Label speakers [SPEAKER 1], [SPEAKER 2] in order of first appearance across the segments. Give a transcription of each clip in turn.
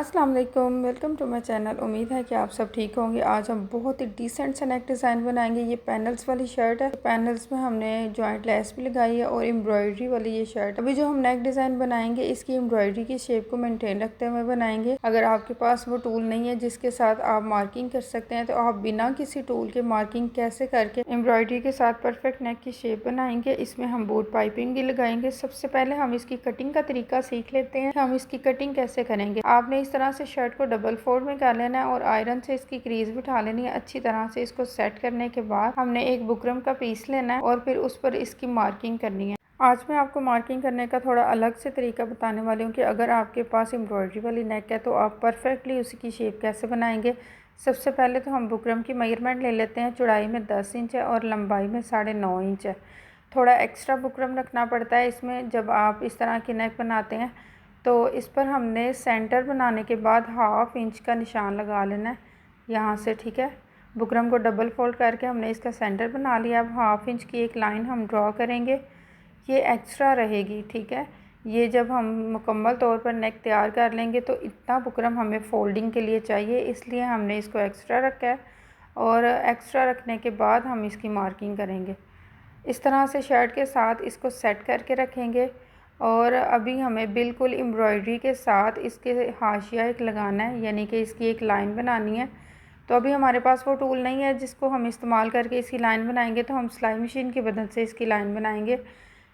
[SPEAKER 1] अस्सलाम वालेकुम, welcome to my channel. उम्मीद है कि आप सब ठीक होंगे। आज हम बहुत ही डिसेंट सा नेक डिज़ाइन बनाएंगे। ये पैनल्स वाली शर्ट है। पैनल्स में हमने जॉइंट लेस भी लगाई है और एम्ब्रॉयडरी वाली ये शर्ट। अभी जो हम नेक डिज़ाइन बनाएंगे इसकी एम्ब्रॉयडरी की शेप को मेंटेन रखते हुए बनाएंगे। अगर आपके पास वो टूल नहीं है जिसके साथ आप मार्किंग कर सकते हैं तो आप बिना किसी टूल के मार्किंग कैसे करके एम्ब्रॉयडरी के साथ परफेक्ट नेक की शेप बनाएंगे। इसमें हम बूट पाइपिंग भी लगाएंगे। सबसे पहले हम इसकी कटिंग का तरीका सीख लेते हैं। हम इसकी कटिंग कैसे करेंगे। आपने इस तरह से शर्ट को डबल फोल्ड में कर लेना है और आयरन से इसकी क्रीज बिठा लेनी है। अच्छी तरह से इसको सेट करने के बाद हमने एक बुकरम का पीस लेना है और फिर उस पर इसकी मार्किंग करनी है। आज मैं आपको मार्किंग करने का थोड़ा अलग से तरीका बताने वाली हूँ कि अगर आपके पास एम्ब्रॉयडरी वाली नेक है तो आप परफेक्टली उसकी शेप कैसे बनाएंगे। सबसे पहले तो हम बुकरम की मेजरमेंट ले लेते हैं। चौड़ाई में 10 इंच है और लंबाई में 9.5 इंच है। थोड़ा एक्स्ट्रा बुकरम रखना पड़ता है इसमें जब आप इस तरह की नेक बनाते हैं। तो इस पर हमने सेंटर बनाने के बाद 1/2 इंच का निशान लगा लेना है यहाँ से, ठीक है। बुकरम को डबल फोल्ड करके हमने इसका सेंटर बना लिया। अब 1/2 इंच की एक लाइन हम ड्रॉ करेंगे, ये एक्स्ट्रा रहेगी, ठीक है। ये जब हम मुकम्मल तौर पर नेक तैयार कर लेंगे तो इतना बुकरम हमें फ़ोल्डिंग के लिए चाहिए, इसलिए हमने इसको एक्स्ट्रा रखा है। और एक्स्ट्रा रखने के बाद हम इसकी मार्किंग करेंगे। इस तरह से शर्ट के साथ इसको सेट करके रखेंगे। और अभी हमें बिल्कुल एम्ब्रॉयडरी के साथ इसके हाशिया एक लगाना है, यानी कि इसकी एक लाइन बनानी है। तो अभी हमारे पास वो टूल नहीं है जिसको हम इस्तेमाल करके इसकी लाइन बनाएंगे, तो हम सिलाई मशीन की मदद से इसकी लाइन बनाएंगे।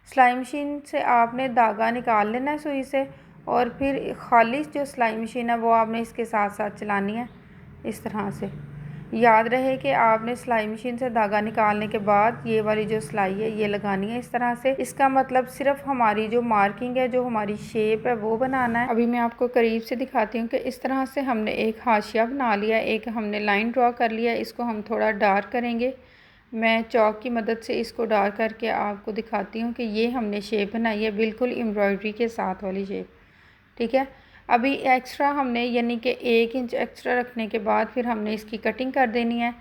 [SPEAKER 1] सिलाई मशीन से आपने धागा निकाल लेना है सुई से और फिर खाली जो सिलाई मशीन है वो आपने इसके साथ साथ चलानी है। इस तरह से याद रहे कि आपने सिलाई मशीन से धागा निकालने के बाद ये वाली जो सिलाई है ये लगानी है इस तरह से। इसका मतलब सिर्फ हमारी जो मार्किंग है, जो हमारी शेप है वो बनाना है। अभी मैं आपको करीब से दिखाती हूँ कि इस तरह से हमने एक हाशिया बना लिया, एक हमने लाइन ड्रॉ कर लिया। इसको हम थोड़ा डार्क करेंगे। मैं चॉक की मदद से इसको डार्क करके आपको दिखाती हूँ कि ये हमने शेप बनाई है, बिल्कुल एम्ब्रॉयडरी के साथ वाली शेप, ठीक है। अभी एक्स्ट्रा हमने यानी कि 1 इंच एक्स्ट्रा रखने के बाद फिर हमने इसकी कटिंग कर देनी है।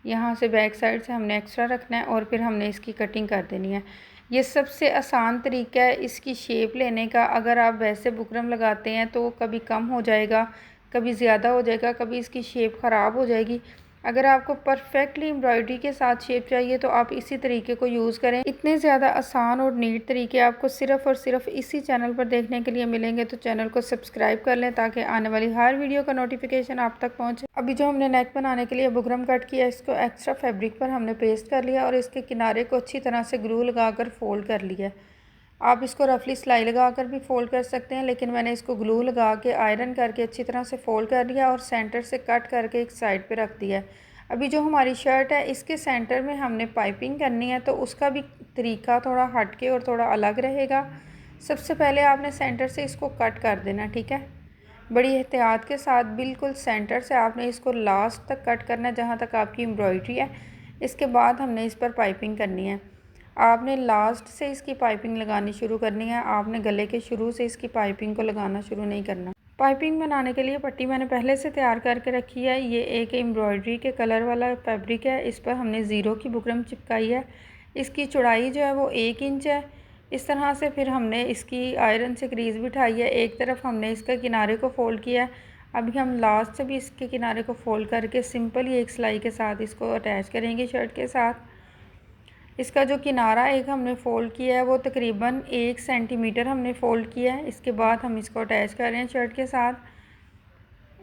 [SPEAKER 1] यहाँ से बैक साइड से हमने एक्स्ट्रा रखना है और फिर हमने इसकी कटिंग कर देनी है। ये सबसे आसान तरीका है इसकी शेप लेने का। अगर आप वैसे बुकरम लगाते हैं तो कभी कम हो जाएगा, कभी ज़्यादा हो जाएगा, कभी इसकी शेप ख़राब हो जाएगी। अगर आपको परफेक्टली एम्ब्रॉयडरी के साथ शेप चाहिए तो आप इसी तरीके को यूज़ करें। इतने ज़्यादा आसान और नीट तरीके आपको सिर्फ़ और सिर्फ इसी चैनल पर देखने के लिए मिलेंगे, तो चैनल को सब्सक्राइब कर लें ताकि आने वाली हर वीडियो का नोटिफिकेशन आप तक पहुँचे। अभी जो हमने नेक बनाने के लिए बुकरम कट किया, इसको एक्स्ट्रा फैब्रिक पर हमने पेस्ट कर लिया और इसके किनारे को अच्छी तरह से ग्लू लगाकर फोल्ड कर लिया। आप इसको रफली सिलाई लगाकर भी फ़ोल्ड कर सकते हैं, लेकिन मैंने इसको ग्लू लगा के आयरन करके अच्छी तरह से फ़ोल्ड कर लिया और सेंटर से कट करके एक साइड पे रख दिया। अभी जो हमारी शर्ट है इसके सेंटर में हमने पाइपिंग करनी है, तो उसका भी तरीका थोड़ा हटके और थोड़ा अलग रहेगा। सबसे पहले आपने सेंटर से इसको कट कर देना, ठीक है। बड़ी एहतियात के साथ बिल्कुल सेंटर से आपने इसको लास्ट तक कट करना है जहाँ तक आपकी एम्ब्रॉयडरी है। इसके बाद हमने इस पर पाइपिंग करनी है। आपने लास्ट से इसकी पाइपिंग लगानी शुरू करनी है। आपने गले के शुरू से इसकी पाइपिंग को लगाना शुरू नहीं करना। पाइपिंग बनाने के लिए पट्टी मैंने पहले से तैयार करके रखी है। ये एक एम्ब्रॉयडरी के कलर वाला फैब्रिक है। इस पर हमने ज़ीरो की बुकरम चिपकाई है। इसकी चौड़ाई जो है वो 1 इंच है। इस तरह से फिर हमने इसकी आयरन से क्रीज बिठाई है। एक तरफ हमने इसका किनारे को फ़ोल्ड किया है। अभी हम लास्ट से भी इसके किनारे को फ़ोल्ड करके सिंपल ही एक सिलाई के साथ इसको अटैच करेंगे शर्ट के साथ। इसका जो किनारा एक हमने फ़ोल्ड किया है वो तकरीबन 1 सेंटीमीटर हमने फ़ोल्ड किया है। इसके बाद हम इसको अटैच कर रहे हैं शर्ट के साथ।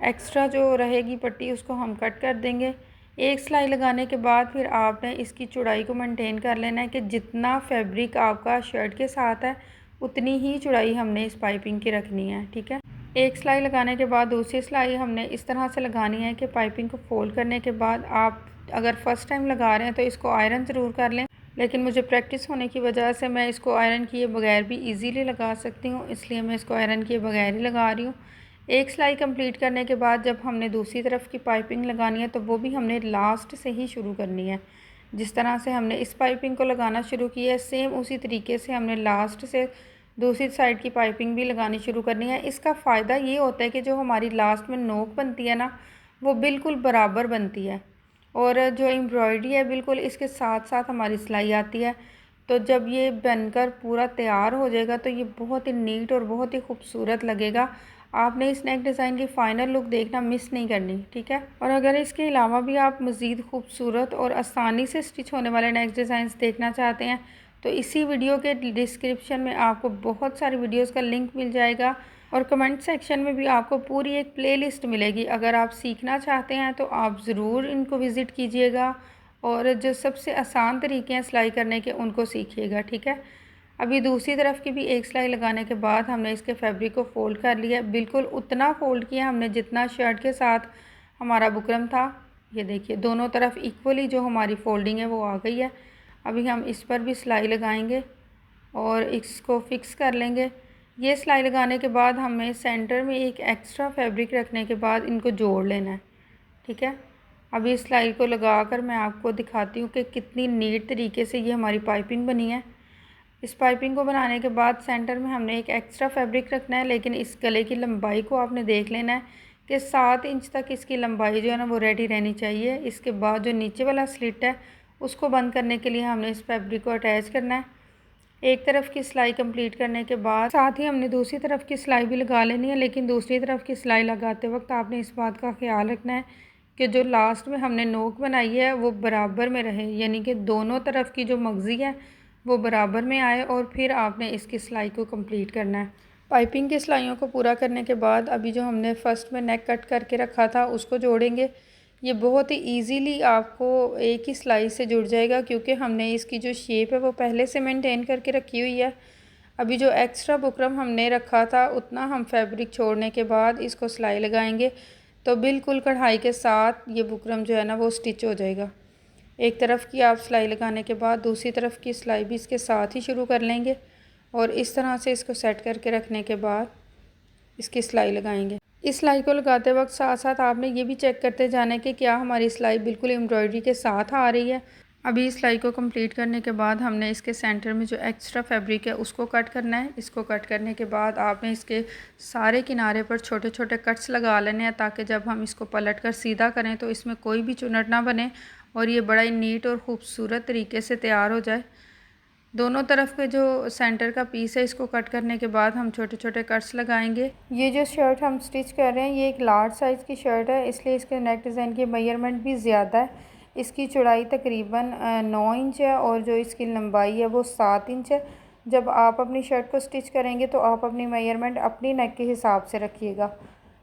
[SPEAKER 1] एक्स्ट्रा जो रहेगी पट्टी उसको हम कट कर देंगे। एक सिलाई लगाने के बाद फिर आपने इसकी चौड़ाई को मेंटेन कर लेना है कि जितना फैब्रिक आपका शर्ट के साथ है उतनी ही चौड़ाई हमने इस पाइपिंग की रखनी है, ठीक है। एक सिलाई लगाने के बाद दूसरी सिलाई हमने इस तरह से लगानी है कि पाइपिंग को फ़ोल्ड करने के बाद आप अगर फ़र्स्ट टाइम लगा रहे हैं तो इसको आयरन ज़रूर कर लें, लेकिन मुझे प्रैक्टिस होने की वजह से मैं इसको आयरन किए बगैर भी इजीली लगा सकती हूँ, इसलिए मैं इसको आयरन किए बगैर ही लगा रही हूँ। एक सिलाई कंप्लीट करने के बाद जब हमने दूसरी तरफ की पाइपिंग लगानी है तो वो भी हमने लास्ट से ही शुरू करनी है। जिस तरह से हमने इस पाइपिंग को लगाना शुरू किया है सेम उसी तरीके से हमने लास्ट से दूसरी साइड की पाइपिंग भी लगानी शुरू करनी है। इसका फ़ायदा ये होता है कि जो हमारी लास्ट में नोक बनती है ना वो बिल्कुल बराबर बनती है और जो एम्ब्रॉयडरी है बिल्कुल इसके साथ साथ हमारी सिलाई आती है। तो जब ये बनकर पूरा तैयार हो जाएगा तो ये बहुत ही नीट और बहुत ही खूबसूरत लगेगा। आपने इस नेक डिज़ाइन की फ़ाइनल लुक देखना मिस नहीं करनी, ठीक है। और अगर इसके अलावा भी आप मज़ीद खूबसूरत और आसानी से स्टिच होने वाले नेक डिज़ाइंस देखना चाहते हैं तो इसी वीडियो के डिस्क्रिप्शन में आपको बहुत सारी वीडियोस का लिंक मिल जाएगा और कमेंट सेक्शन में भी आपको पूरी एक प्लेलिस्ट मिलेगी। अगर आप सीखना चाहते हैं तो आप ज़रूर इनको विज़िट कीजिएगा और जो सबसे आसान तरीके हैं सिलाई करने के उनको सीखिएगा, ठीक है। अभी दूसरी तरफ की भी एक सिलाई लगाने के बाद हमने इसके फैब्रिक को फ़ोल्ड कर लिया, बिल्कुल उतना फ़ोल्ड किया हमने जितना शर्ट के साथ हमारा बुकरम था। ये देखिए दोनों तरफ इक्वली जो हमारी फ़ोल्डिंग है वो आ गई है। अभी हम इस पर भी सिलाई लगाएंगे और इसको फिक्स कर लेंगे। ये सिलाई लगाने के बाद हमें सेंटर में एक एक्स्ट्रा फैब्रिक रखने के बाद इनको जोड़ लेना है, ठीक है। अभी इस सिलाई को लगाकर मैं आपको दिखाती हूँ कि कितनी नीट तरीके से ये हमारी पाइपिंग बनी है। इस पाइपिंग को बनाने के बाद सेंटर में हमने एक एक्स्ट्रा फैब्रिक रखना है, लेकिन इस गले की लंबाई को आपने देख लेना है कि 7 इंच तक इसकी लंबाई जो है ना वो रेडी रहनी चाहिए। इसके बाद जो नीचे वाला स्लिट है उसको बंद करने के लिए हमने इस फैब्रिक को अटैच करना है। एक तरफ की सिलाई कंप्लीट करने के बाद साथ ही हमने दूसरी तरफ की सिलाई भी लगा लेनी है, लेकिन दूसरी तरफ की सिलाई लगाते वक्त आपने इस बात का ख्याल रखना है कि जो लास्ट में हमने नोक बनाई है वो बराबर में रहे, यानी कि दोनों तरफ की जो मगज़ी है वो बराबर में आए और फिर आपने इसकी सिलाई को कंप्लीट करना है। पाइपिंग की सिलाइयों को पूरा करने के बाद अभी जो हमने फ़र्स्ट में नेक कट करके रखा था उसको जोड़ेंगे। ये बहुत ही इजीली आपको एक ही सिलाई से जुड़ जाएगा क्योंकि हमने इसकी जो शेप है वो पहले से मेंटेन करके रखी हुई है। अभी जो एक्स्ट्रा बुकरम हमने रखा था उतना हम फैब्रिक छोड़ने के बाद इसको सिलाई लगाएंगे तो बिल्कुल कढ़ाई के साथ ये बुकरम जो है ना वो स्टिच हो जाएगा। एक तरफ की आप सिलाई लगाने के बाद दूसरी तरफ की सिलाई भी इसके साथ ही शुरू कर लेंगे और इस तरह से इसको सेट करके रखने के बाद इसकी सिलाई लगाएंगे। इस सिलाई को लगाते वक्त साथ साथ आपने ये भी चेक करते जाना है कि क्या हमारी सिलाई बिल्कुल एम्ब्रॉयडरी के साथ आ रही है। अभी इस सिलाई को कंप्लीट करने के बाद हमने इसके सेंटर में जो एक्स्ट्रा फैब्रिक है उसको कट करना है। इसको कट करने के बाद आपने इसके सारे किनारे पर छोटे छोटे कट्स लगा लेने हैं ताकि जब हम इसको पलट कर सीधा करें तो इसमें कोई भी चुनट ना बने और ये बड़ा ही नीट और ख़ूबसूरत तरीके से तैयार हो जाए। दोनों तरफ के जो सेंटर का पीस है इसको कट करने के बाद हम छोटे छोटे कट्स लगाएंगे। ये जो शर्ट हम स्टिच कर रहे हैं ये एक लार्ज साइज़ की शर्ट है, इसलिए इसके नेक डिज़ाइन की मेजरमेंट भी ज़्यादा है। इसकी चौड़ाई तकरीबन 9 इंच है और जो इसकी लंबाई है वो 7 इंच है। जब आप अपनी शर्ट को स्टिच करेंगे तो आप अपनी मेजरमेंट अपनी नेक के हिसाब से रखिएगा,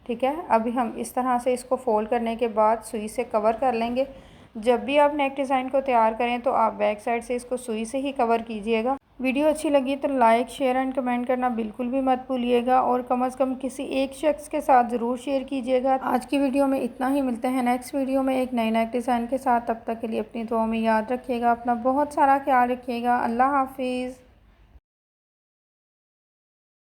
[SPEAKER 1] ठीक है। अभी हम इस तरह से इसको फ़ोल्ड करने के बाद सुई से कवर कर लेंगे। जब भी आप नेक डिज़ाइन को तैयार करें तो आप बैक साइड से इसको सुई से ही कवर कीजिएगा। वीडियो अच्छी लगी तो लाइक शेयर एंड कमेंट करना बिल्कुल भी मत भूलिएगा और कम से कम किसी एक शख्स के साथ ज़रूर शेयर कीजिएगा। आज की वीडियो में इतना ही, मिलते हैं नेक्स्ट वीडियो में एक नए नेक डिज़ाइन के साथ। तब तक के लिए अपनी दुआ में याद रखिएगा, अपना बहुत सारा ख्याल रखिएगा। अल्लाह हाफिज़।